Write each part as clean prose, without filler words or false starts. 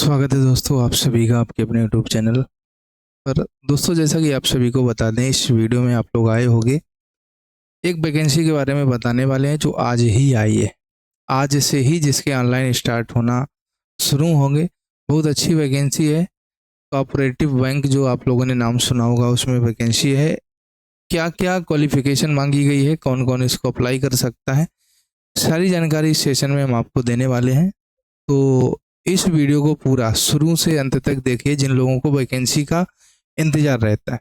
स्वागत है दोस्तों आप सभी का आपके अपने यूट्यूब चैनल पर। दोस्तों जैसा कि आप सभी को बता दें, इस वीडियो में आप लोग आए होंगे एक वैकेंसी के बारे में बताने वाले हैं जो आज ही आई है। आज से ही जिसके ऑनलाइन स्टार्ट होना शुरू होंगे। बहुत अच्छी वैकेंसी है। कोऑपरेटिव बैंक जो आप लोगों ने नाम सुना होगा उसमें वैकेंसी है। क्या क्या क्वालिफिकेशन मांगी गई है, कौन कौन इसको अप्लाई कर सकता है, सारी जानकारी इस सेशन में हम आपको देने वाले हैं। तो इस वीडियो को पूरा शुरू से अंत तक देखिए जिन लोगों को वैकेंसी का इंतजार रहता है।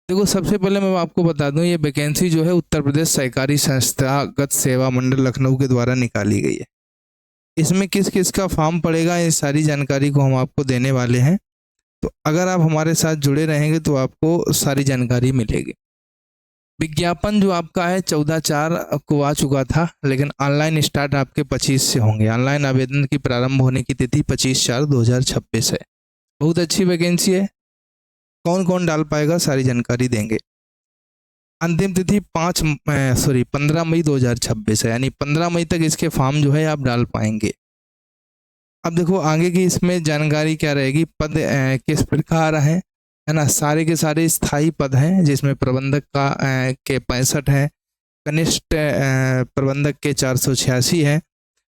देखो सबसे पहले मैं आपको बता दूं, ये वैकेंसी जो है उत्तर प्रदेश सहकारी संस्थागत सेवा मंडल लखनऊ के द्वारा निकाली गई है। इसमें किस किस का फॉर्म पड़ेगा, ये सारी जानकारी को हम आपको देने वाले हैं। तो अगर आप हमारे साथ जुड़े रहेंगे तो आपको सारी जानकारी मिलेगी। विज्ञापन जो आपका है 14/4 को आ चुका था, लेकिन ऑनलाइन स्टार्ट आपके 25 से होंगे। ऑनलाइन आवेदन की प्रारंभ होने की तिथि 25/4/2026 है। बहुत अच्छी वैकेंसी है। कौन कौन डाल पाएगा सारी जानकारी देंगे। अंतिम तिथि 15 मई 2026 है, यानी 15 मई तक इसके फॉर्म जो है आप डाल पाएंगे। अब देखो आगे की इसमें जानकारी क्या रहेगी। पद किस प्रकार है ना। सारे के सारे स्थायी पद हैं, जिसमें प्रबंधक का के 65 हैं, कनिष्ठ प्रबंधक के 486 हैं,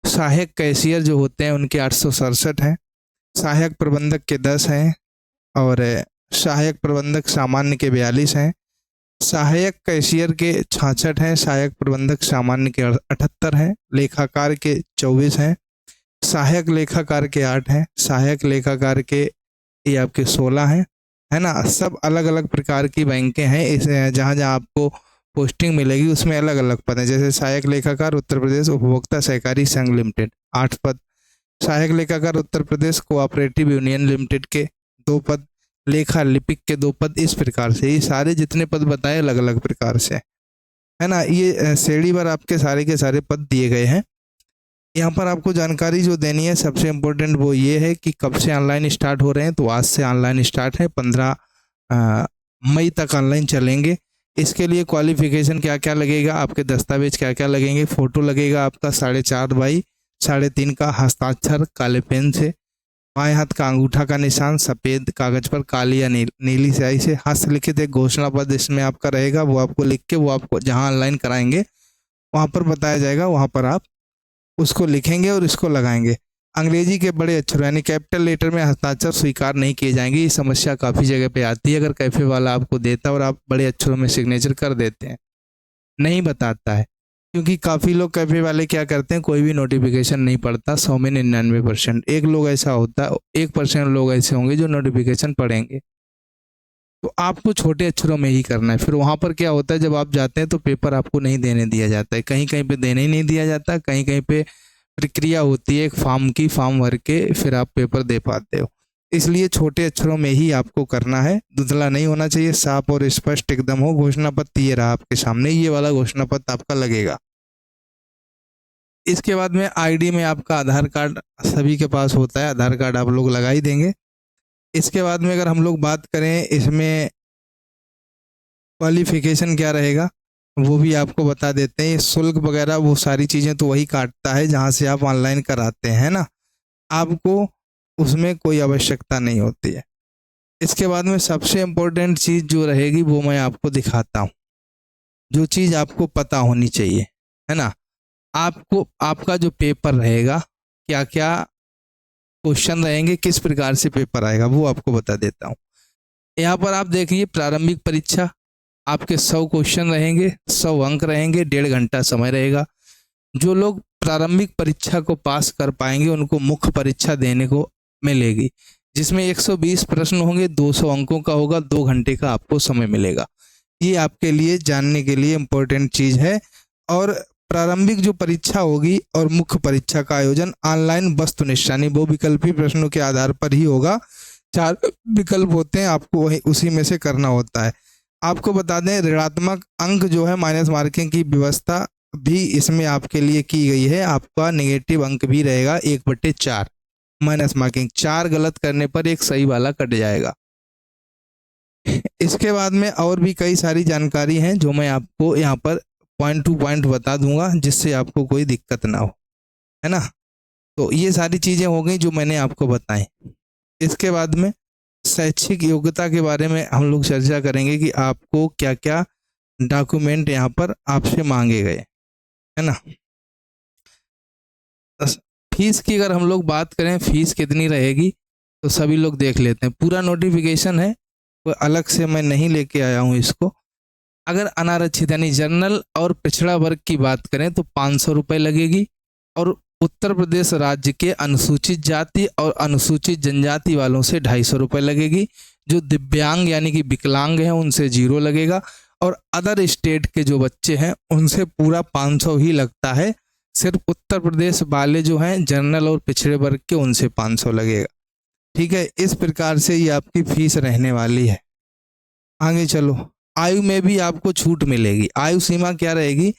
सहायक कैशियर जो होते हैं उनके 867 हैं, सहायक प्रबंधक के 10 हैं और सहायक प्रबंधक सामान्य के 42 हैं, सहायक कैशियर के 66 हैं, सहायक प्रबंधक सामान्य के 78 हैं, लेखाकार के 24 हैं, सहायक लेखाकार के 8 हैं, सहायक लेखाकार के ये आपके 16 हैं, है ना। सब अलग अलग प्रकार की बैंकें हैं। इस जहाँ जहाँ आपको पोस्टिंग मिलेगी उसमें अलग अलग पद हैं। जैसे सहायक लेखाकार उत्तर प्रदेश उपभोक्ता सहकारी संघ लिमिटेड 8 पद, सहायक लेखाकार Uttar Pradesh cooperative union limited के 2 पद, लेखा लिपिक के 2 पद। इस प्रकार से ये सारे जितने पद बताए अलग अलग प्रकार से, है ना। ये श्रेणी पर आपके सारे के सारे पद दिए गए हैं। यहाँ पर आपको जानकारी जो देनी है सबसे इम्पोर्टेंट वो ये है कि कब से ऑनलाइन स्टार्ट हो रहे हैं। तो आज से ऑनलाइन स्टार्ट है, 15 मई तक ऑनलाइन चलेंगे। इसके लिए क्वालिफिकेशन क्या क्या लगेगा, आपके दस्तावेज क्या क्या लगेंगे। फ़ोटो लगेगा आपका 4.5 बाई 3.5 का, हस्ताक्षर काले पेन से, बाएं हाथ का अंगूठा का निशान सफ़ेद कागज पर काली या नीली स्याही से, हस्तलिखित एक घोषणा पत्र इसमें आपका रहेगा। वो आपको लिख के वो आपको जहाँ ऑनलाइन कराएंगे वहाँ पर बताया जाएगा, वहाँ पर आप उसको लिखेंगे और इसको लगाएंगे। अंग्रेजी के बड़े अक्षर यानी कैपिटल लेटर में हस्ताक्षर स्वीकार नहीं किए जाएंगे। ये समस्या काफ़ी जगह पे आती है। अगर कैफे वाला आपको देता है और आप बड़े अक्षरों में सिग्नेचर कर देते हैं, नहीं बताता है, क्योंकि काफ़ी लोग कैफे वाले क्या करते हैं, कोई भी नोटिफिकेशन नहीं पढ़ता। 100 में 99%। एक लोग ऐसा होता है, 1% लोग ऐसे होंगे जो नोटिफिकेशन पढ़ेंगे। तो आपको छोटे अक्षरों में ही करना है। फिर वहाँ पर क्या होता है, जब आप जाते हैं तो पेपर आपको नहीं देने दिया जाता है। कहीं कहीं पे देने ही नहीं दिया जाता, कहीं कहीं पे प्रक्रिया होती है एक फॉर्म की, फॉर्म भर के फिर आप पेपर दे पाते हो। इसलिए छोटे अक्षरों में ही आपको करना है। धुंधला नहीं होना चाहिए, साफ और स्पष्ट एकदम हो। घोषणा पत्र ये रहा आपके सामने, ये वाला घोषणा पत्र आपका लगेगा। इसके बाद में आईडी में आपका आधार कार्ड सभी के पास होता है, आधार कार्ड आप लोग लगा ही देंगे। इसके बाद में अगर हम लोग बात करें इसमें क्वालिफिकेशन क्या रहेगा वो भी आपको बता देते हैं। ये शुल्क वगैरह वो सारी चीज़ें तो वही काटता है जहाँ से आप ऑनलाइन कराते हैं ना, आपको उसमें कोई आवश्यकता नहीं होती है। इसके बाद में सबसे इम्पोर्टेंट चीज़ जो रहेगी वो मैं आपको दिखाता हूँ, जो चीज़ आपको पता होनी चाहिए, है ना। आपको आपका जो पेपर रहेगा, क्या क्या क्वेश्चन रहेंगे, किस प्रकार से पेपर आएगा वो आपको बता देता हूँ। यहाँ पर आप देखिए प्रारंभिक परीक्षा आपके 100 क्वेश्चन रहेंगे, 100 अंक रहेंगे, 1.5 घंटा समय रहेगा। जो लोग प्रारंभिक परीक्षा को पास कर पाएंगे उनको मुख्य परीक्षा देने को मिलेगी, जिसमें 120 प्रश्न होंगे, 200 अंकों का होगा, 2 घंटे का आपको समय मिलेगा। ये आपके लिए जानने के लिए इम्पोर्टेंट चीज़ है। और प्रारंभिक जो परीक्षा होगी और मुख्य परीक्षा का आयोजन ऑनलाइन वस्तुनिष्ठ यानी बहुविकल्पी प्रश्नों के आधार पर ही होगा। 4 विकल्प होते हैं, आपको वही उसी में से करना होता है। आपको बता दें ऋणात्मक अंक जो है माइनस मार्किंग की व्यवस्था भी इसमें आपके लिए की गई है। आपका नेगेटिव अंक भी रहेगा 1/4 माइनस मार्किंग। 4 गलत करने पर एक सही वाला कट जाएगा। इसके बाद में और भी कई सारी जानकारी हैं जो मैं आपको यहाँ पर पॉइंट टू पॉइंट बता दूंगा, जिससे आपको कोई दिक्कत ना हो, है ना। तो ये सारी चीज़ें हो गई जो मैंने आपको बताई। इसके बाद में शैक्षिक योग्यता के बारे में हम लोग चर्चा करेंगे कि आपको क्या क्या डॉक्यूमेंट यहाँ पर आपसे मांगे गए, है ना। फीस की अगर हम लोग बात करें, फीस कितनी रहेगी तो सभी लोग देख लेते हैं। पूरा नोटिफिकेशन है, कोई अलग से मैं नहीं लेके आया हूँ इसको। अगर अनारक्षित यानी जनरल और पिछड़ा वर्ग की बात करें तो 500 रुपये लगेगी, और उत्तर प्रदेश राज्य के अनुसूचित जाति और अनुसूचित जनजाति वालों से 250 रुपये लगेगी। जो दिव्यांग यानी कि विकलांग हैं उनसे 0 लगेगा, और अदर स्टेट के जो बच्चे हैं उनसे पूरा 500 ही लगता है। सिर्फ उत्तर प्रदेश वाले जो हैं जनरल और पिछड़े वर्ग के, उनसे 500 लगेगा। ठीक है, इस प्रकार से ये आपकी फीस रहने वाली है। आगे चलो, आयु में भी आपको छूट मिलेगी। आयु सीमा क्या रहेगी?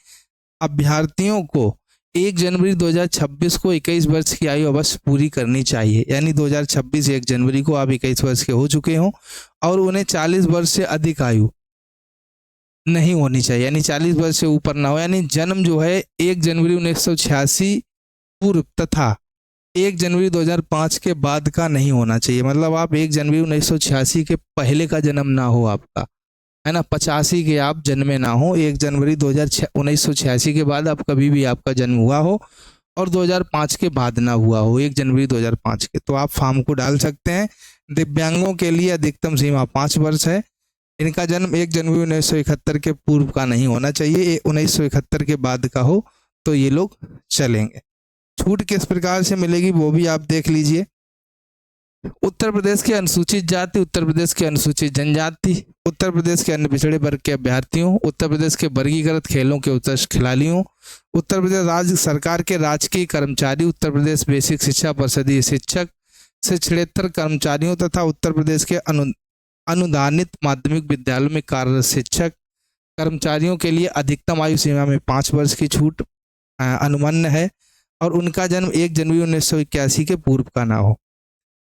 अभ्यर्थियों को 1 जनवरी 2026 को 21 वर्ष की आयु अवश्य पूरी करनी चाहिए, यानी 2026 1 जनवरी को आप 21 वर्ष के हो चुके हों, और उन्हें 40 वर्ष से अधिक आयु नहीं होनी चाहिए, यानी 40 वर्ष से ऊपर ना हो। यानी जन्म जो है 1 जनवरी 1986 पूर्व तथा 1 जनवरी 2005 के बाद का नहीं होना चाहिए। मतलब आप 1 जनवरी 1986 के पहले का जन्म ना हो आपका, है ना। 85 के आप जन्मे ना हो, 1 जनवरी 1986 के बाद आप कभी भी आपका जन्म हुआ हो, और 2005 के बाद ना हुआ हो, 1 जनवरी 2005 के, तो आप फॉर्म को डाल सकते हैं। दिव्यांगों के लिए अधिकतम सीमा 5 वर्ष है। इनका जन्म 1 जनवरी 1971 के पूर्व का नहीं होना चाहिए, 1971 के बाद का हो तो ये लोग चलेंगे। छूट किस प्रकार से मिलेगी वो भी आप देख लीजिए। उत्तर प्रदेश के अनुसूचित जाति, उत्तर प्रदेश के अनुसूचित जनजाति, उत्तर प्रदेश के अन्य पिछड़े वर्ग के अभ्यर्थियों, उत्तर प्रदेश के वर्गीकृत खेलों के उत्कृष्ट खिलाड़ियों, उत्तर प्रदेश राज्य सरकार के राजकीय कर्मचारी, उत्तर प्रदेश बेसिक शिक्षा परिषदीय शिक्षक से क्षेत्रेतर कर्मचारियों तथा उत्तर प्रदेश के अनुदानित माध्यमिक विद्यालयों में कार्यरत शिक्षक कर्मचारियों के लिए अधिकतम आयु सीमा में 5 वर्ष की छूट अनुमन्य है, और उनका जन्म 1 जनवरी 1981 के पूर्व का ना हो।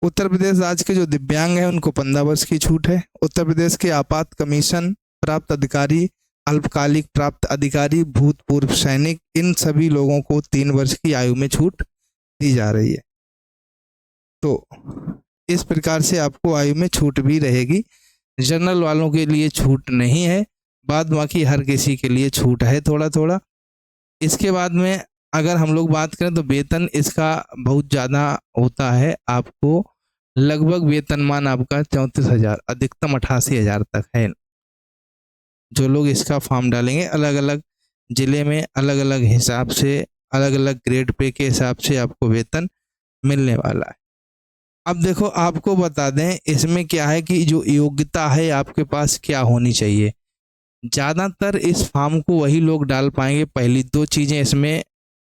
उत्तर प्रदेश राज्य के जो दिव्यांग हैं उनको 15 वर्ष की छूट है। उत्तर प्रदेश के आपात कमीशन प्राप्त अधिकारी, अल्पकालिक प्राप्त अधिकारी, भूतपूर्व सैनिक, इन सभी लोगों को 3 वर्ष की आयु में छूट दी जा रही है। तो इस प्रकार से आपको आयु में छूट भी रहेगी। जनरल वालों के लिए छूट नहीं है, बाद बाकी हर किसी के लिए छूट है थोड़ा थोड़ा। इसके बाद में अगर हम लोग बात करें तो वेतन इसका बहुत ज़्यादा होता है। आपको लगभग वेतनमान आपका 34,000, अधिकतम 88,000 तक है। जो लोग इसका फॉर्म डालेंगे अलग अलग ज़िले में अलग अलग हिसाब से, अलग अलग ग्रेड पे के हिसाब से आपको वेतन मिलने वाला है। अब देखो, आपको बता दें इसमें क्या है कि जो योग्यता है आपके पास क्या होनी चाहिए। ज़्यादातर इस फॉर्म को वही लोग डाल पाएंगे। पहली 2 चीज़ें इसमें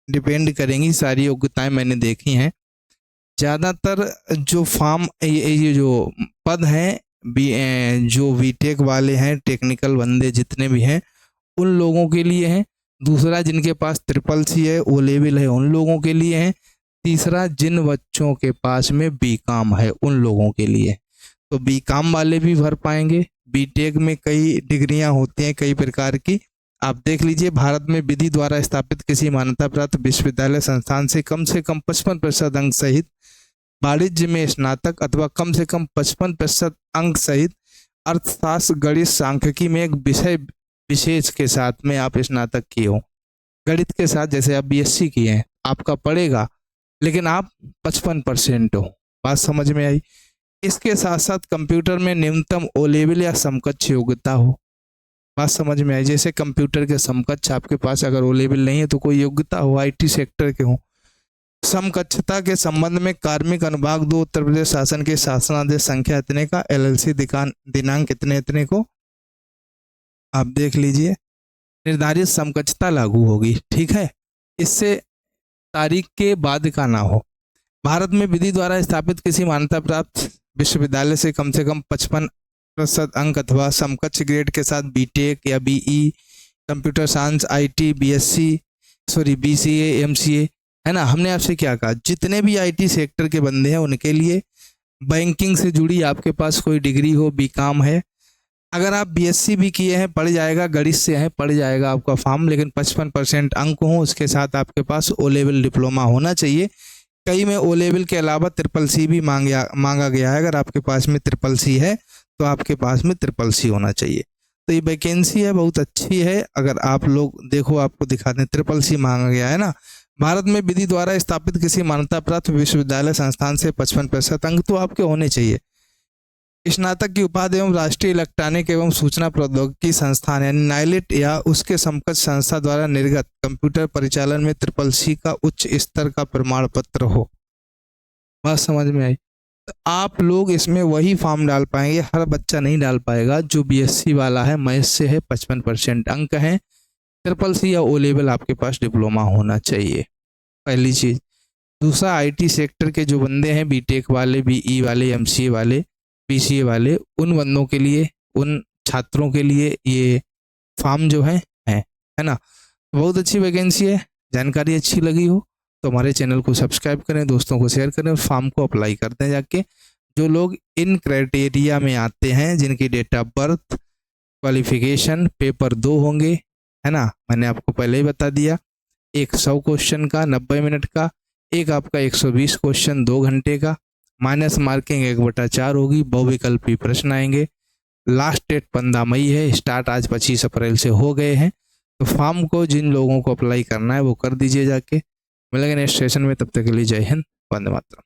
डिपेंड करेंगी। सारी योग्यताएं मैंने देखी हैं। ज़्यादातर जो फॉर्म ये जो पद हैं जो बीटेक वाले हैं, टेक्निकल बंदे जितने भी हैं उन लोगों के लिए हैं। दूसरा, जिनके पास CCC है, ओ लेवल है, उन लोगों के लिए हैं। तीसरा, जिन बच्चों के पास में बीकॉम है उन लोगों के लिए। तो बीकॉम वाले भी भर पाएंगे। बीटेक में कई डिग्रियां होती हैं कई प्रकार की। आप देख लीजिए, भारत में विधि द्वारा स्थापित किसी मान्यता प्राप्त विश्वविद्यालय संस्थान से कम 55% अंक सहित वाणिज्य में स्नातक अथवा कम से कम 55% अंक सहित अर्थशास्त्र, गणित, सांख्यिकी में एक विषय विशेष के साथ में आप स्नातक किए हो। गणित के साथ जैसे आप BSc किए हैं, आपका पड़ेगा, लेकिन आप 55% हो। बात समझ में आई। इसके साथ साथ कंप्यूटर में न्यूनतम O लेवल या समकक्ष योग्यता हो। बात समझ में आई। जैसे कंप्यूटर के समकक्ष आपके पास अगर O लेवल नहीं है तो कोई योग्यता हो, IT सेक्टर के हो। समकक्षता के संबंध में कार्मिक अनुभाग 2 उत्तर प्रदेश शासन के शासनादेश संख्या इतने का, LLC दिनांक इतने इतने को आप देख लीजिए, निर्धारित समकक्षता लागू होगी। ठीक है, इससे तारीख के बाद का ना हो। भारत में विधि द्वारा स्थापित किसी मान्यता प्राप्त विश्वविद्यालय से कम 55% अंक अथवा समकक्ष ग्रेड के साथ बीटेक या BE, computer science, IT, BCA, MCA, है ना। हमने आपसे क्या कहा, जितने भी IT सेक्टर के बंदे हैं उनके लिए, बैंकिंग से जुड़ी आपके पास कोई डिग्री हो, बीकॉम है, अगर आप BSc भी किए हैं पड़ जाएगा, गणित से हैं पड़ जाएगा आपका फॉर्म, लेकिन 55% अंक हो, उसके साथ आपके पास O लेवल डिप्लोमा होना चाहिए। कई में ओ लेवल के अलावा ट्रिपल सी भी मांगा गया है। अगर आपके पास में ट्रिपल सी है तो आपके पास में ट्रिपल सी होना चाहिए। तो ये वैकेंसी है, बहुत अच्छी है। अगर आप लोग देखो, आपको दिखाते हैं, ट्रिपल सी मांगा गया है ना। भारत में विधि द्वारा स्थापित किसी मान्यता प्राप्त विश्वविद्यालय संस्थान से 55% अंक तो आपके होने चाहिए। स्नातक की उपाधि एवं राष्ट्रीय इलेक्ट्रॉनिक एवं सूचना प्रौद्योगिकी संस्थान यानी नाइलेट या उसके समकक्ष संस्था द्वारा निर्गत कंप्यूटर परिचालन में ट्रिपल सी का उच्च स्तर का प्रमाण पत्र हो। बात समझ में आई? तो आप लोग इसमें वही फॉर्म डाल पाएंगे, हर बच्चा नहीं डाल पाएगा। जो बीएससी वाला है, मैथ्स से है, 55% अंक हैं, ट्रिपल सी या ओ लेवल आपके पास डिप्लोमा होना चाहिए, पहली चीज। दूसरा, आईटी सेक्टर के जो बंदे हैं, बीटेक वाले, बीई वाले, एमसीए वाले, पीसीए वाले, उन बंदों के लिए, उन छात्रों के लिए ये फॉर्म जो है ना। बहुत अच्छी वैकेंसी है। जानकारी अच्छी लगी हो तो हमारे चैनल को सब्सक्राइब करें, दोस्तों को शेयर करें और फॉर्म को अप्लाई करते हैं जाके। जो लोग इन क्राइटेरिया में आते हैं, जिनकी date of birth, qualification, paper 2 होंगे, है ना, मैंने आपको पहले ही बता दिया। एक 100 क्वेश्चन का 90 मिनट का, एक आपका 120 क्वेश्चन 2 घंटे का, माइनस मार्किंग 1/4 होगी, बहुविकल्पी प्रश्न आएंगे। लास्ट डेट 15 मई है, स्टार्ट आज 25 अप्रैल से हो गए हैं। तो फॉर्म को जिन लोगों को अप्लाई करना है वो कर दीजिए जाके। मिलेंगे नेक्स्ट सेशन में, तब तक के लिए जय हिंद, वंदे मातरम।